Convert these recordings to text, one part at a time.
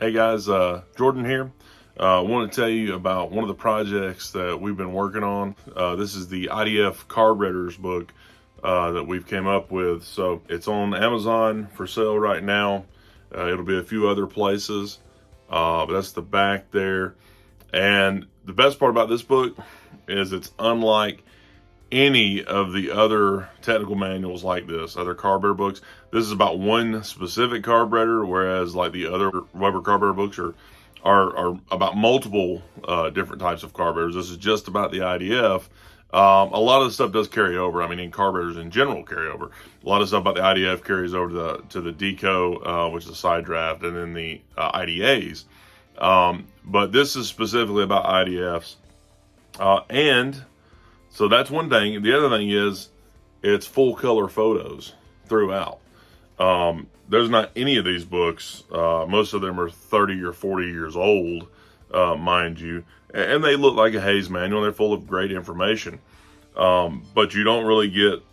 Hey guys, Jordan here. I want to tell you about one of the projects that we've been working on. This is the IDF Carburetors book that we've came up with. So it's on Amazon for sale right now. It'll be a few other places, but that's the back there. And the best part about this book is it's unlike any of the other technical manuals like this, other carburetor books. This is about one specific carburetor, whereas like the other Weber carburetor books are about multiple different types of carburetors. This is just about the IDF. A lot of the stuff does carry over. I mean, in carburetors in general carry over. A lot of stuff about the IDF carries over to the DECO, which is a side draft, and then the IDAs. But this is specifically about IDFs. So that's one thing. The other thing is it's full color photos throughout. There's not any of these books. Most of them are 30 or 40 years old, mind you. And they look like a Hayes manual. They're full of great information. But you don't really get,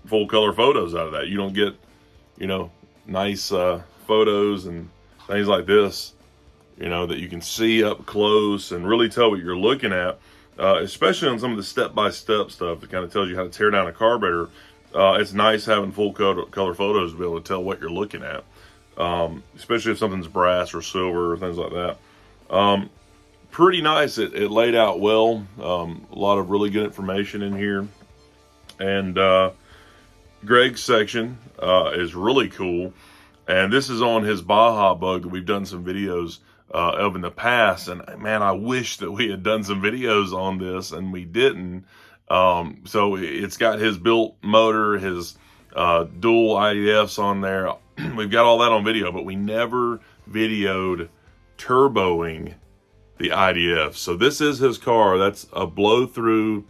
full color photos out of that. You don't get, nice photos and things like this, that you can see up close and really tell what you're looking at. Especially on some of the step-by-step stuff that kind of tells you how to tear down a carburetor. It's nice having full color photos to be able to tell what you're looking at, especially if something's brass or silver or things like that. Pretty nice. It laid out well. A lot of really good information in here. And Greg's section is really cool. And this is on his Baja bug that we've done some videos of in the past, and man, I wish that we had done some videos on this and we didn't. So it's got his built motor, his dual IDFs on there. We've got all that on video, but we never videoed turboing the IDF. So this is his car. That's a blow-through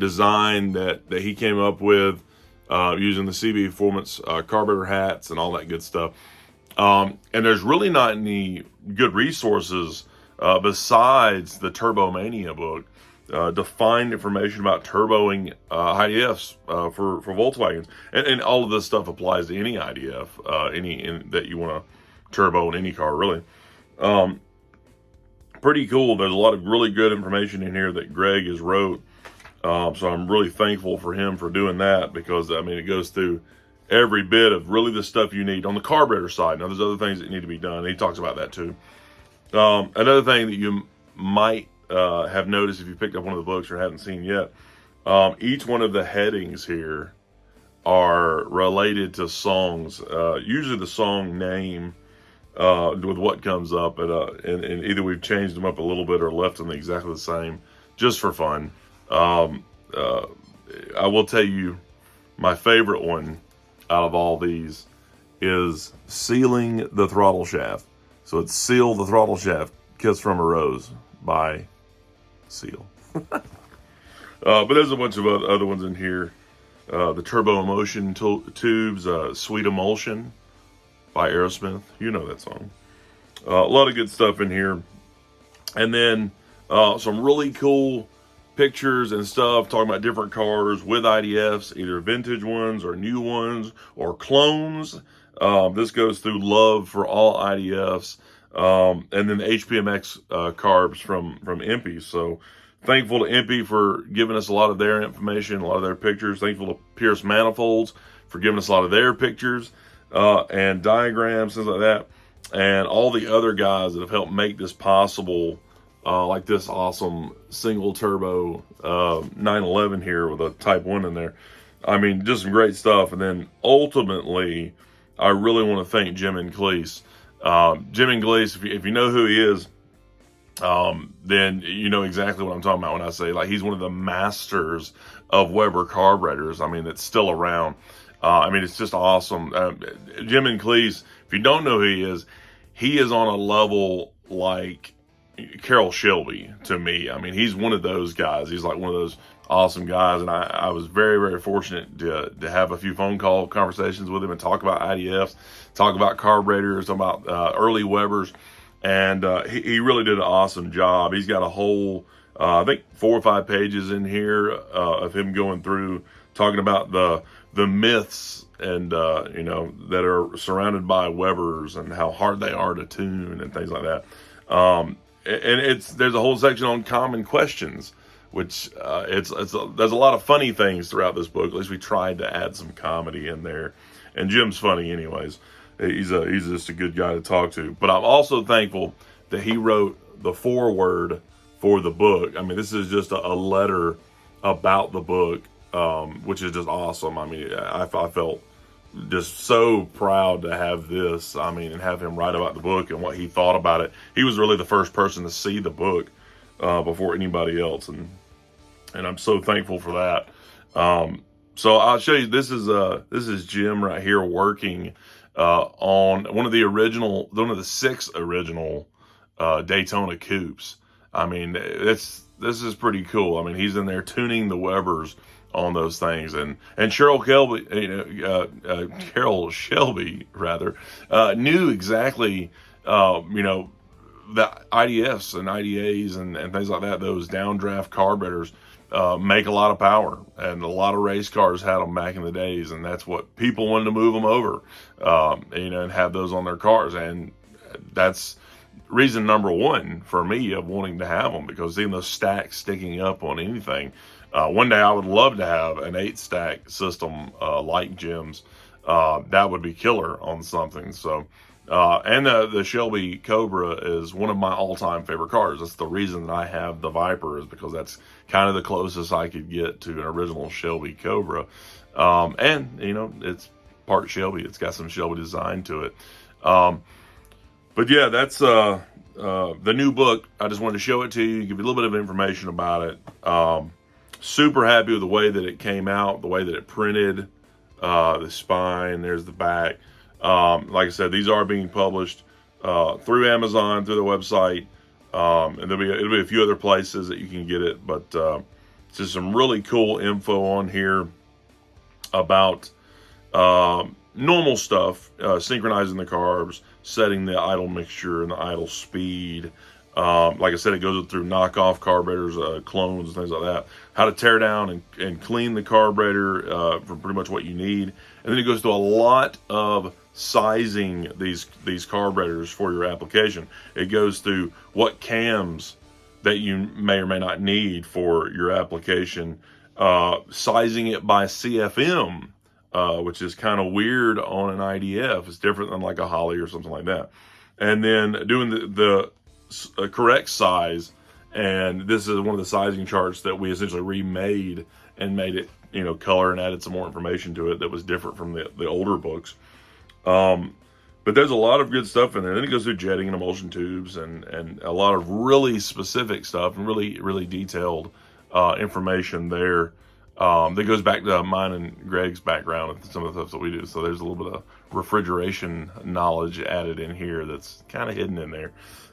design that he came up with using the CB Performance carburetor hats and all that good stuff. And there's really not any good resources besides the Turbomania book to find information about turboing IDFs for Volkswagens. And all of this stuff applies to any IDF, that you want to turbo in any car, really. Pretty cool. There's a lot of really good information in here that Greg has wrote. So I'm really thankful for him for doing that, because, it goes through every bit of really the stuff you need on the carburetor side. Now, there's other things that need to be done. He talks about that too. Another thing that you might have noticed if you picked up one of the books or hadn't seen yet, each one of the headings here are related to songs. Usually the song name with what comes up, and either we've changed them up a little bit or left them exactly the same, just for fun. I will tell you, my favorite one out of all these is Sealing the Throttle Shaft. So it's Seal the Throttle Shaft, Kiss from a Rose by Seal. But there's a bunch of other ones in here. The Turbo Emotion Tubes, Sweet Emulsion by Aerosmith. You know that song. A lot of good stuff in here. And then some really cool pictures and stuff talking about different cars with IDFs, either vintage ones or new ones or clones. This goes through love for all IDFs, and then the HPMX carbs from Impy. So thankful to Impy for giving us a lot of their information, a lot of their pictures. Thankful to Pierce Manifolds for giving us a lot of their pictures and diagrams, things like that, and all the other guys that have helped make this possible. Like this awesome single turbo 911 here with a Type 1 in there. Just some great stuff. And then ultimately, I really want to thank Jim and Cleese. Jim and Cleese, if you know who he is, then you know exactly what I'm talking about when I say, he's one of the masters of Weber carburetors. That's still around. It's just awesome. Jim and Cleese, if you don't know who he is on a level like Carroll Shelby to me. He's one of those guys. He's like one of those awesome guys, and I was very, very fortunate to have a few phone call conversations with him and talk about IDFs, talk about carburetors, talk about early Webers, and he really did an awesome job. He's got a whole, I think 4 or 5 pages in here of him going through talking about the the myths and you know, that are surrounded by Webers and how hard they are to tune and things like that. And there's a whole section on common questions, which there's a lot of funny things throughout this book. At least we tried to add some comedy in there. And Jim's funny, anyways. He's just a good guy to talk to. But I'm also thankful that he wrote the foreword for the book. I mean, this is just a letter about the book, which is just awesome. I mean, I felt just so proud to have this. I mean, and have him write about the book and what he thought about it. He was really the first person to see the book before anybody else, and I'm so thankful for that. So I'll show you. This is Jim right here working on one of the 6 original Daytona coupes. I mean, this is pretty cool. I mean, he's in there tuning the Webers on those things, and Carol Shelby rather knew exactly you know, the IDFs and IDAs and things like that. Those downdraft carburetors make a lot of power, and a lot of race cars had them back in the days, and that's what people wanted to move them over, you know, and have those on their cars. And that's reason number 1 for me of wanting to have them, because seeing those stacks sticking up on anything, one day I would love to have an 8-stack system like Jim's. That would be killer on something. So and the Shelby Cobra is one of my all-time favorite cars. That's the reason that I have the Viper, is because that's kind of the closest I could get to an original Shelby Cobra. And you know, it's part Shelby. It's got some Shelby design to it. But yeah, that's the new book. I just wanted to show it to you, give you a little bit of information about it. Super happy with the way that it came out, the way that it printed, the spine, there's the back. Like I said, these are being published through Amazon, through the website, and it'll be a few other places that you can get it. But just some really cool info on here about normal stuff, synchronizing the carbs, setting the idle mixture and the idle speed. Like I said, it goes through knockoff carburetors, clones, and things like that. How to tear down and clean the carburetor for pretty much what you need. And then it goes through a lot of sizing these carburetors for your application. It goes through what cams that you may or may not need for your application, sizing it by CFM, which is kind of weird on an IDF. It's different than like a Holly or something like that. And then doing the correct size, and this is one of the sizing charts that we essentially remade and made it, you know, color, and added some more information to it that was different from the older books. But there's a lot of good stuff in there. Then it goes through jetting and emulsion tubes and a lot of really specific stuff and really detailed information there. That goes back to mine and Greg's background and some of the stuff that we do. So there's a little bit of refrigeration knowledge added in here that's kind of hidden in there.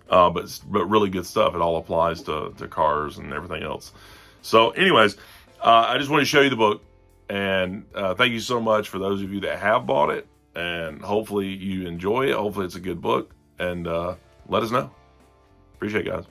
But really good stuff. It all applies to cars and everything else. So anyways, I just want to show you the book, and thank you so much for those of you that have bought it, and hopefully you enjoy it. Hopefully it's a good book, and let us know. Appreciate it, guys.